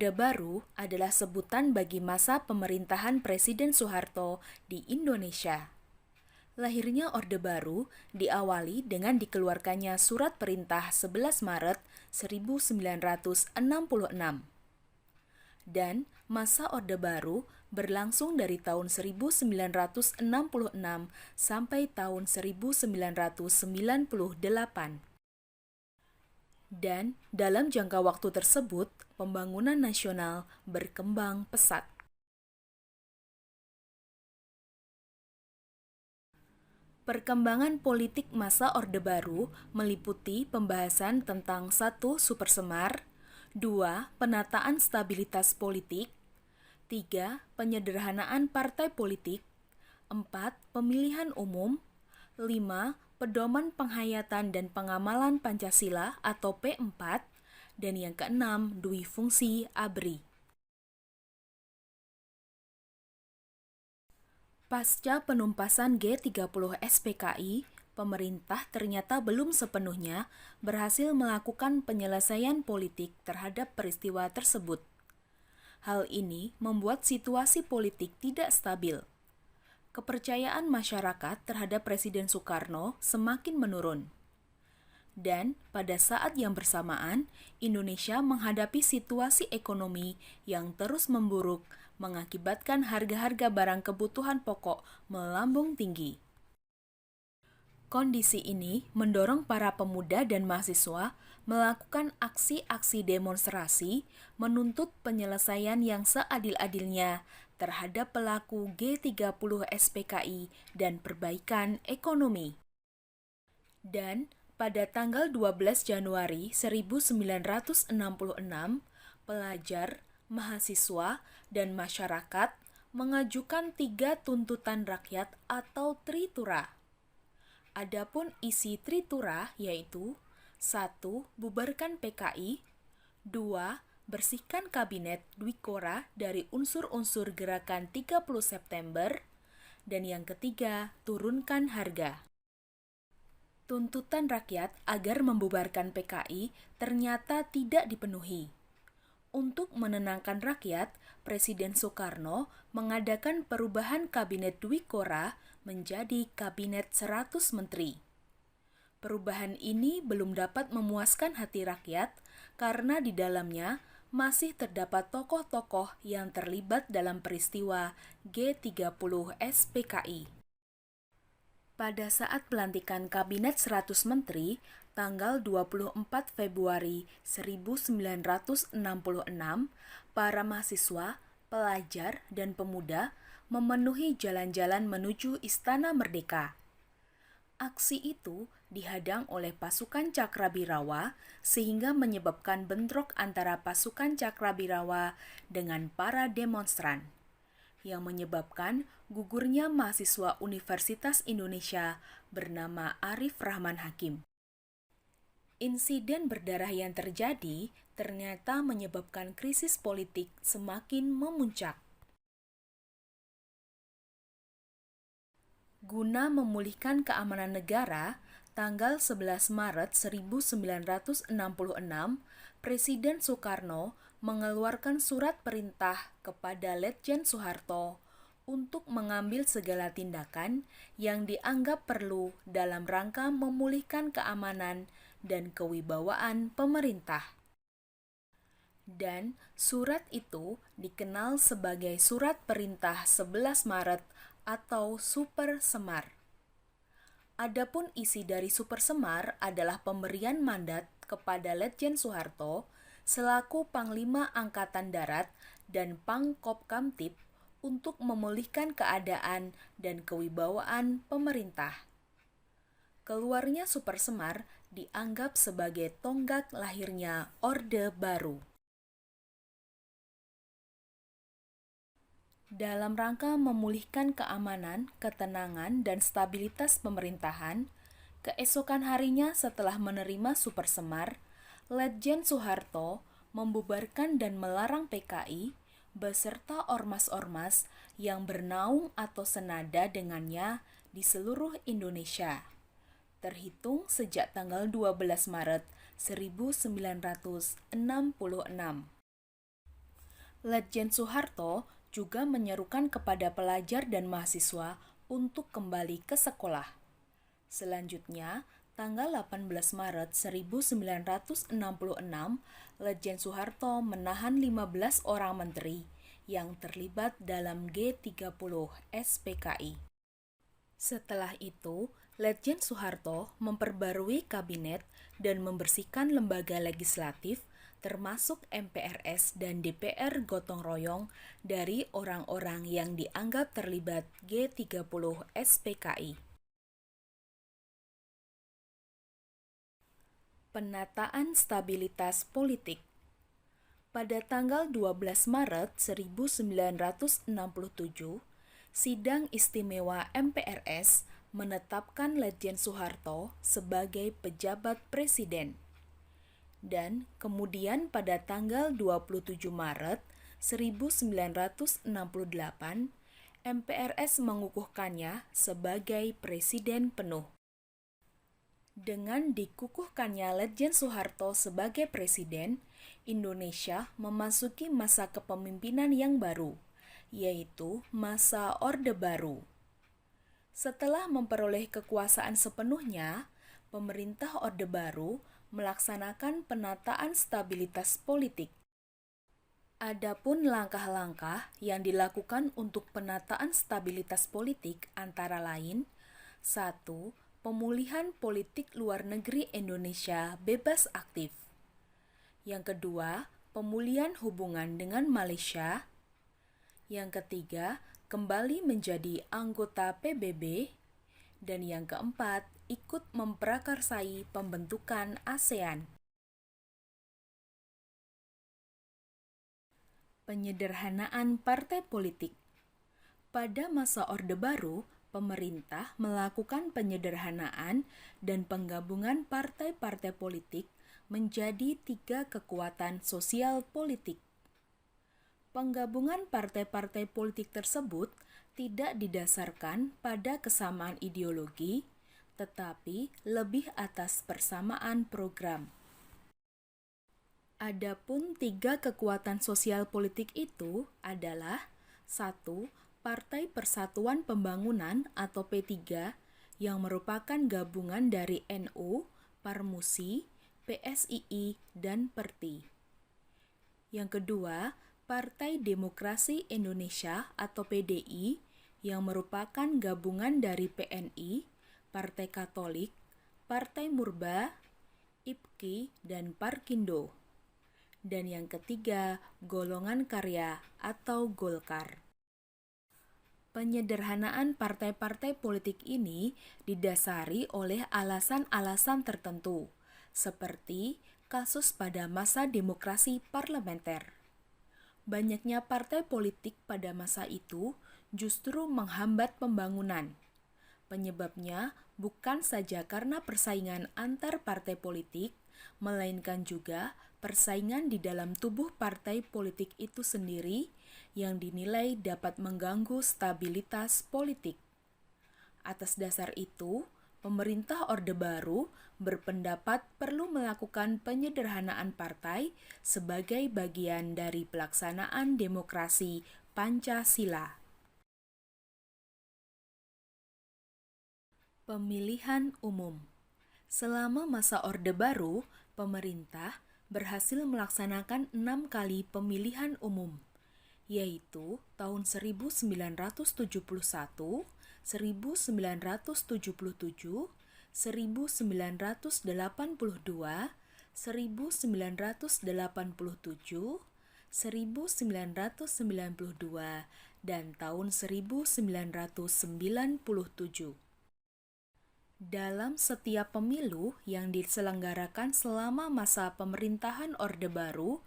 Orde Baru adalah sebutan bagi masa pemerintahan Presiden Soeharto di Indonesia. Lahirnya Orde Baru diawali dengan dikeluarkannya Surat Perintah 11 Maret 1966. Dan masa Orde Baru berlangsung dari tahun 1966 sampai tahun 1998. Dan dalam jangka waktu tersebut, pembangunan nasional berkembang pesat. Perkembangan politik masa Orde Baru meliputi pembahasan tentang 1. Supersemar, 2. Penataan stabilitas politik, 3. Penyederhanaan partai politik, 4. Pemilihan umum, 5. Pedoman penghayatan dan pengamalan Pancasila atau P4, dan yang keenam, dui fungsi ABRI. Pasca penumpasan G30 SPKI, pemerintah ternyata belum sepenuhnya berhasil melakukan penyelesaian politik terhadap peristiwa tersebut. Hal ini membuat situasi politik tidak stabil. Kepercayaan masyarakat terhadap Presiden Soekarno semakin menurun. Dan pada saat yang bersamaan, Indonesia menghadapi situasi ekonomi yang terus memburuk, mengakibatkan harga-harga barang kebutuhan pokok melambung tinggi. Kondisi ini mendorong para pemuda dan mahasiswa melakukan aksi-aksi demonstrasi menuntut penyelesaian yang seadil-adilnya terhadap pelaku G30 SPKI dan perbaikan ekonomi. Dan pada tanggal 12 Januari 1966, pelajar, mahasiswa, dan masyarakat mengajukan 3 tuntutan rakyat atau tritura. Adapun isi tritura yaitu 1. Bubarkan PKI, 2. Bersihkan Kabinet Dwikora dari unsur-unsur gerakan 30 September, dan yang ketiga, turunkan harga. Tuntutan rakyat agar membubarkan PKI ternyata tidak dipenuhi. Untuk menenangkan rakyat, Presiden Soekarno mengadakan perubahan Kabinet Dwikora menjadi Kabinet 100 Menteri. Perubahan ini belum dapat memuaskan hati rakyat karena di dalamnya masih terdapat tokoh-tokoh yang terlibat dalam peristiwa G30 SPKI. Pada saat pelantikan Kabinet 100 Menteri, tanggal 24 Februari 1966, para mahasiswa, pelajar, dan pemuda memenuhi jalan-jalan menuju Istana Merdeka. Aksi itu dihadang oleh pasukan Cakrabirawa sehingga menyebabkan bentrok antara pasukan Cakrabirawa dengan para demonstran, yang menyebabkan gugurnya mahasiswa Universitas Indonesia bernama Arif Rahman Hakim. Insiden berdarah yang terjadi ternyata menyebabkan krisis politik semakin memuncak. Guna memulihkan keamanan negara, tanggal 11 Maret 1966, Presiden Soekarno mengeluarkan surat perintah kepada Letjen Soeharto untuk mengambil segala tindakan yang dianggap perlu dalam rangka memulihkan keamanan dan kewibawaan pemerintah. Dan surat itu dikenal sebagai Surat Perintah 11 Maret atau Super Semar. Adapun isi dari Super Semar adalah pemberian mandat kepada Letjen Soeharto selaku Panglima Angkatan Darat dan Pangkopkamtib untuk memulihkan keadaan dan kewibawaan pemerintah. Keluarnya Super Semar dianggap sebagai tonggak lahirnya Orde Baru. Dalam rangka memulihkan keamanan, ketenangan, dan stabilitas pemerintahan, keesokan harinya setelah menerima Super Semar, Letjen Soeharto membubarkan dan melarang PKI beserta ormas-ormas yang bernaung atau senada dengannya di seluruh Indonesia, terhitung sejak tanggal 12 Maret 1966. Letjen Soeharto juga menyerukan kepada pelajar dan mahasiswa untuk kembali ke sekolah. Selanjutnya, tanggal 18 Maret 1966, Letjen Soeharto menahan 15 orang menteri yang terlibat dalam G30 SPKI. Setelah itu, Letjen Soeharto memperbarui kabinet dan membersihkan lembaga legislatif termasuk MPRS dan DPR gotong royong dari orang-orang yang dianggap terlibat G30 SPKI. Penataan stabilitas politik. Pada tanggal 12 Maret 1967, Sidang Istimewa MPRS menetapkan Letjen Soeharto sebagai pejabat presiden. Dan kemudian pada tanggal 27 Maret 1968, MPRS mengukuhkannya sebagai presiden penuh. Dengan dikukuhkannya Letjen Soeharto sebagai presiden, Indonesia memasuki masa kepemimpinan yang baru, yaitu masa Orde Baru. Setelah memperoleh kekuasaan sepenuhnya, pemerintah Orde Baru melaksanakan penataan stabilitas politik. Adapun langkah-langkah yang dilakukan untuk penataan stabilitas politik antara lain: 1. Pemulihan politik luar negeri Indonesia bebas aktif. Yang kedua, pemulihan hubungan dengan Malaysia. Yang ketiga, kembali menjadi anggota PBB. Dan yang keempat, ikut memprakarsai pembentukan ASEAN. Penyederhanaan partai politik. Pada masa Orde Baru, pemerintah melakukan penyederhanaan dan penggabungan partai-partai politik menjadi 3 kekuatan sosial politik. Penggabungan partai-partai politik tersebut tidak didasarkan pada kesamaan ideologi, tetapi lebih atas persamaan program. Adapun 3 kekuatan sosial politik itu adalah: 1. Partai Persatuan Pembangunan atau P3 yang merupakan gabungan dari NU, Parmusi, PSII, dan Perti. Yang kedua, Partai Demokrasi Indonesia atau PDI yang merupakan gabungan dari PNI, Partai Katolik, Partai Murba, IPKI, dan Parkindo. Dan yang ketiga, Golongan Karya atau Golkar. Penyederhanaan partai-partai politik ini didasari oleh alasan-alasan tertentu, seperti kasus pada masa demokrasi parlementer. Banyaknya partai politik pada masa itu justru menghambat pembangunan. Penyebabnya bukan saja karena persaingan antar partai politik, melainkan juga persaingan di dalam tubuh partai politik itu sendiri yang dinilai dapat mengganggu stabilitas politik. Atas dasar itu, pemerintah Orde Baru berpendapat perlu melakukan penyederhanaan partai sebagai bagian dari pelaksanaan demokrasi Pancasila. Pemilihan umum. Selama masa Orde Baru, pemerintah berhasil melaksanakan 6 kali pemilihan umum, yaitu tahun 1971, 1977, 1982, 1987, 1992, dan tahun 1997. Dalam setiap pemilu yang diselenggarakan selama masa pemerintahan Orde Baru,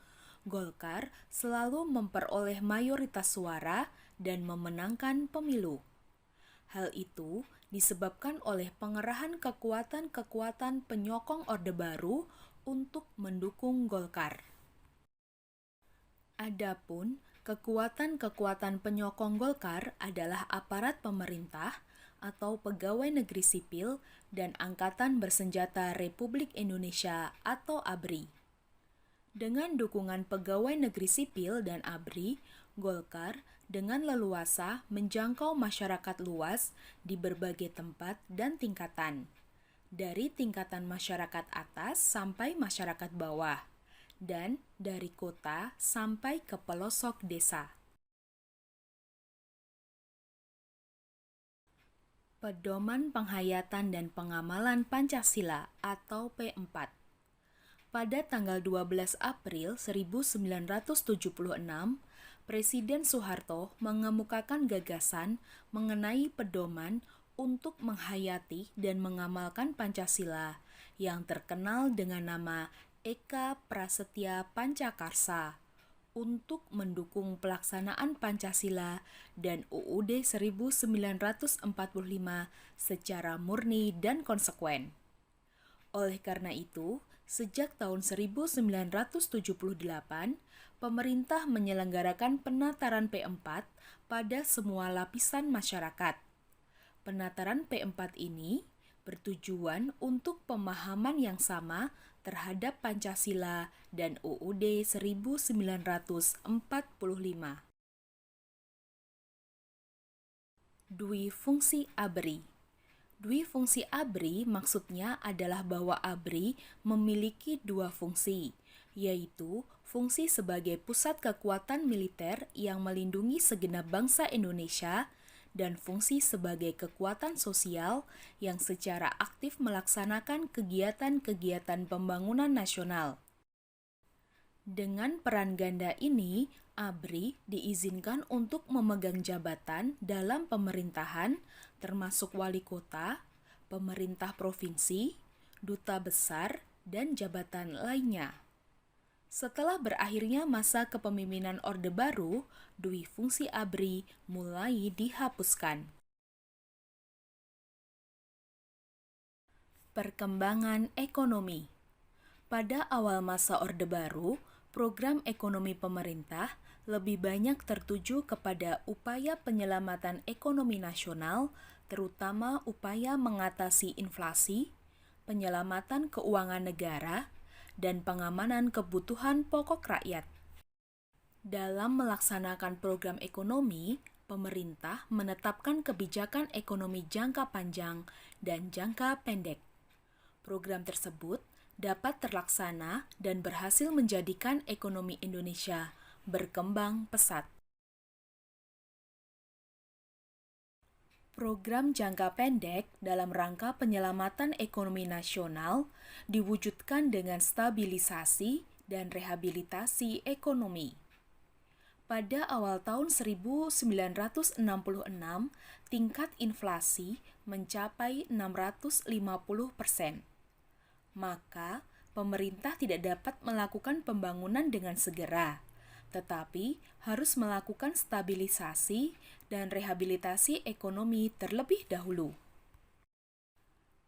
Golkar selalu memperoleh mayoritas suara dan memenangkan pemilu. Hal itu disebabkan oleh pengerahan kekuatan-kekuatan penyokong Orde Baru untuk mendukung Golkar. Adapun kekuatan-kekuatan penyokong Golkar adalah aparat pemerintah atau pegawai negeri sipil dan Angkatan Bersenjata Republik Indonesia atau ABRI. Dengan dukungan pegawai negeri sipil dan ABRI, Golkar dengan leluasa menjangkau masyarakat luas di berbagai tempat dan tingkatan, dari tingkatan masyarakat atas sampai masyarakat bawah, dan dari kota sampai ke pelosok desa. Pedoman Penghayatan dan Pengamalan Pancasila atau P4. Pada tanggal 12 April 1976, Presiden Soeharto mengemukakan gagasan mengenai pedoman untuk menghayati dan mengamalkan Pancasila yang terkenal dengan nama Eka Prasetya Pancakarsa untuk mendukung pelaksanaan Pancasila dan UUD 1945 secara murni dan konsekuen. Oleh karena itu, sejak tahun 1978, pemerintah menyelenggarakan penataran P4 pada semua lapisan masyarakat. Penataran P4 ini bertujuan untuk pemahaman yang sama terhadap Pancasila dan UUD 1945. Dwi fungsi ABRI. Dwi fungsi ABRI maksudnya adalah bahwa ABRI memiliki dua fungsi, yaitu fungsi sebagai pusat kekuatan militer yang melindungi segenap bangsa Indonesia dan fungsi sebagai kekuatan sosial yang secara aktif melaksanakan kegiatan-kegiatan pembangunan nasional. Dengan peran ganda ini, ABRI diizinkan untuk memegang jabatan dalam pemerintahan, termasuk wali kota, pemerintah provinsi, duta besar, dan jabatan lainnya. Setelah berakhirnya masa kepemimpinan Orde Baru, dui fungsi ABRI mulai dihapuskan. Perkembangan ekonomi. Pada awal masa Orde Baru, program ekonomi pemerintah lebih banyak tertuju kepada upaya penyelamatan ekonomi nasional, terutama upaya mengatasi inflasi, penyelamatan keuangan negara, dan pengamanan kebutuhan pokok rakyat. Dalam melaksanakan program ekonomi, pemerintah menetapkan kebijakan ekonomi jangka panjang dan jangka pendek. Program tersebut dapat terlaksana dan berhasil menjadikan ekonomi Indonesia berkembang pesat. Program jangka pendek dalam rangka penyelamatan ekonomi nasional diwujudkan dengan stabilisasi dan rehabilitasi ekonomi. Pada awal tahun 1966, tingkat inflasi mencapai 650%. Maka, pemerintah tidak dapat melakukan pembangunan dengan segera, tetapi harus melakukan stabilisasi dan rehabilitasi ekonomi terlebih dahulu.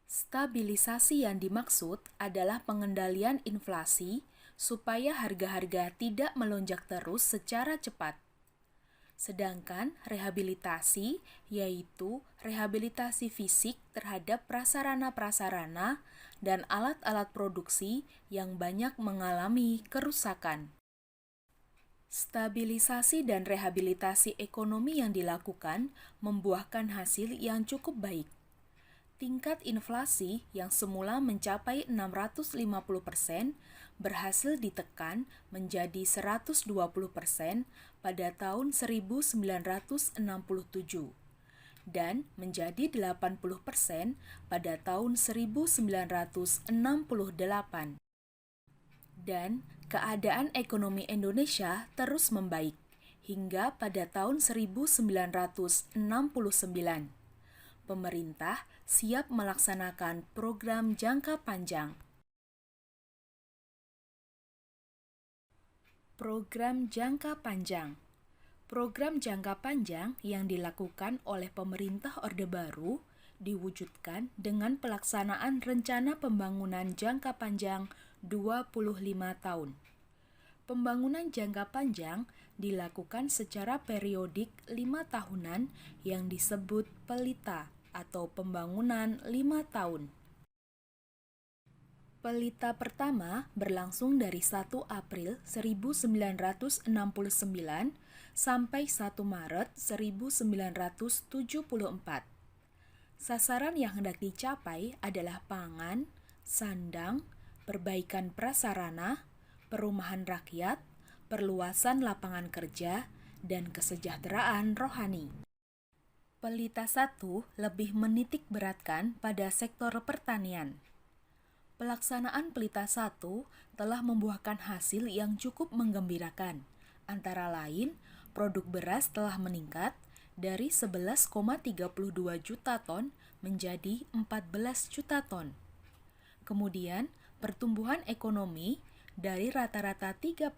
Stabilisasi yang dimaksud adalah pengendalian inflasi supaya harga-harga tidak melonjak terus secara cepat. Sedangkan rehabilitasi yaitu rehabilitasi fisik terhadap prasarana-prasarana dan alat-alat produksi yang banyak mengalami kerusakan. Stabilisasi dan rehabilitasi ekonomi yang dilakukan membuahkan hasil yang cukup baik. Tingkat inflasi yang semula mencapai 650% berhasil ditekan menjadi 120% pada tahun 1967 dan menjadi 80% pada tahun 1968. Dan keadaan ekonomi Indonesia terus membaik hingga pada tahun 1969. Pemerintah siap melaksanakan program jangka panjang. Program jangka panjang. Program jangka panjang yang dilakukan oleh pemerintah Orde Baru diwujudkan dengan pelaksanaan rencana pembangunan jangka panjang 25 tahun. Pembangunan jangka panjang dilakukan secara periodik 5 tahunan yang disebut pelita atau pembangunan 5 tahun. Pelita pertama berlangsung dari 1 April 1969 sampai 1 Maret 1974. Sasaran yang hendak dicapai adalah pangan, sandang, perbaikan prasarana, perumahan rakyat, perluasan lapangan kerja, dan kesejahteraan rohani. Pelita 1 lebih menitik beratkan pada sektor pertanian. Pelaksanaan Pelita 1 telah membuahkan hasil yang cukup menggembirakan. Antara lain, produk beras telah meningkat dari 11,32 juta ton menjadi 14 juta ton. Kemudian, pertumbuhan ekonomi dari rata-rata 3%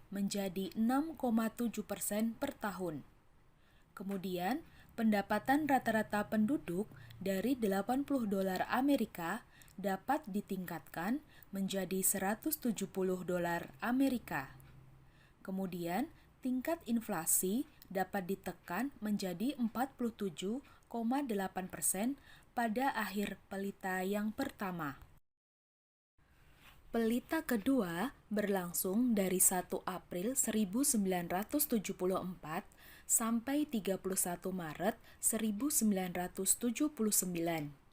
menjadi 6,7% per tahun. Kemudian, pendapatan rata-rata penduduk dari 80 dolar Amerika dapat ditingkatkan menjadi 170 dolar Amerika. Kemudian, tingkat inflasi dapat ditekan menjadi 47,8% pada akhir pelita yang pertama. Pelita kedua berlangsung dari 1 April 1974 sampai 31 Maret 1979.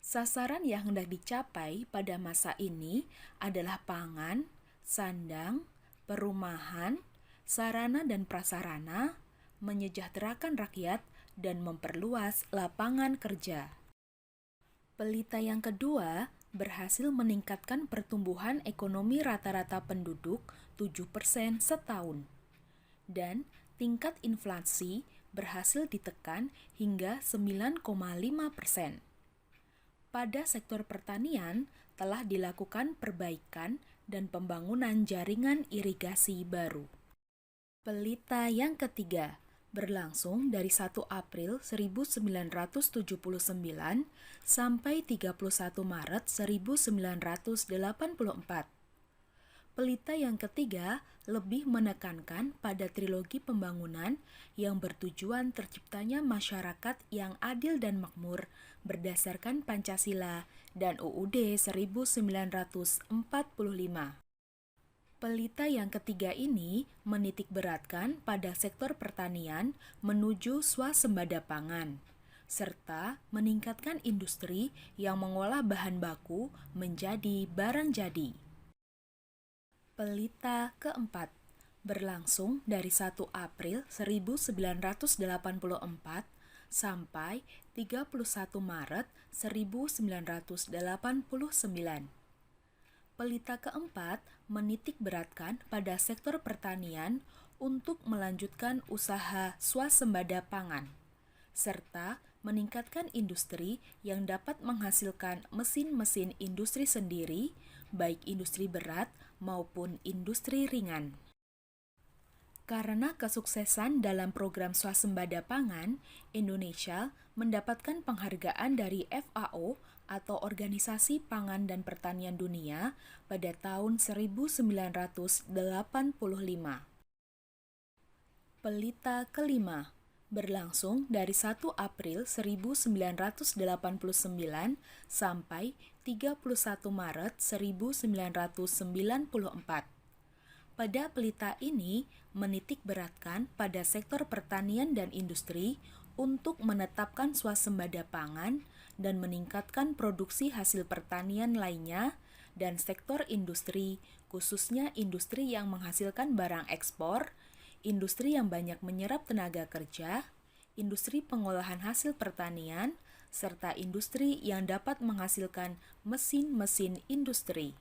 Sasaran yang hendak dicapai pada masa ini adalah pangan, sandang, perumahan, sarana dan prasarana, menyejahterakan rakyat, dan memperluas lapangan kerja. Pelita yang kedua berhasil meningkatkan pertumbuhan ekonomi rata-rata penduduk 7% setahun. Dan tingkat inflasi berhasil ditekan hingga 9,5%. Pada sektor pertanian telah dilakukan perbaikan dan pembangunan jaringan irigasi baru. Pelita yang ketiga berlangsung dari 1 April 1979 sampai 31 Maret 1984. Pelita yang ketiga lebih menekankan pada trilogi pembangunan yang bertujuan terciptanya masyarakat yang adil dan makmur berdasarkan Pancasila dan UUD 1945. Pelita yang ketiga ini menitik beratkan pada sektor pertanian menuju swasembada pangan, serta meningkatkan industri yang mengolah bahan baku menjadi barang jadi. Pelita keempat berlangsung dari 1 April 1984 sampai 31 Maret 1989. Pelita keempat menitik beratkan pada sektor pertanian untuk melanjutkan usaha swasembada pangan, serta meningkatkan industri yang dapat menghasilkan mesin-mesin industri sendiri, baik industri berat maupun industri ringan. Karena kesuksesan dalam program swasembada pangan, Indonesia mendapatkan penghargaan dari FAO atau Organisasi Pangan dan Pertanian Dunia pada tahun 1985. Pelita kelima berlangsung dari 1 April 1989 sampai 31 Maret 1994. Pada pelita ini menitik beratkan pada sektor pertanian dan industri untuk menetapkan swasembada pangan dan meningkatkan produksi hasil pertanian lainnya dan sektor industri, khususnya industri yang menghasilkan barang ekspor, industri yang banyak menyerap tenaga kerja, industri pengolahan hasil pertanian, serta industri yang dapat menghasilkan mesin-mesin industri.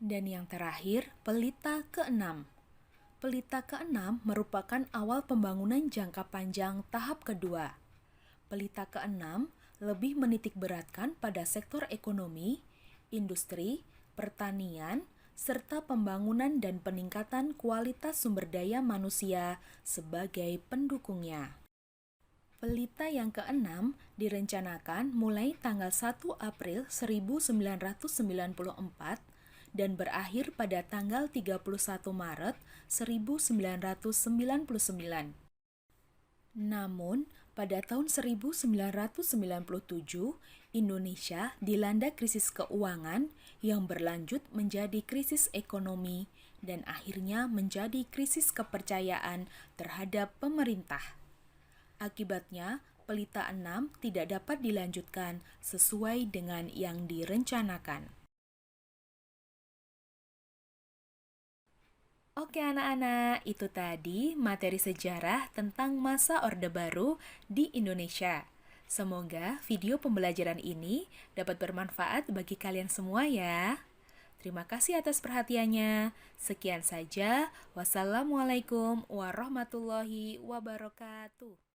Dan yang terakhir, pelita keenam. Pelita keenam merupakan awal pembangunan jangka panjang tahap kedua. Pelita keenam lebih menitik beratkan pada sektor ekonomi, industri, pertanian, serta pembangunan dan peningkatan kualitas sumber daya manusia sebagai pendukungnya. Pelita yang keenam direncanakan mulai tanggal 1 April 1994 dan berakhir pada tanggal 31 Maret 1999. Namun, Pada tahun 1997, Indonesia dilanda krisis keuangan yang berlanjut menjadi krisis ekonomi dan akhirnya menjadi krisis kepercayaan terhadap pemerintah. Akibatnya, Pelita 6 tidak dapat dilanjutkan sesuai dengan yang direncanakan. Oke anak-anak, itu tadi materi sejarah tentang masa Orde Baru di Indonesia. Semoga video pembelajaran ini dapat bermanfaat bagi kalian semua ya. Terima kasih atas perhatiannya. Sekian saja. Wassalamualaikum warahmatullahi wabarakatuh.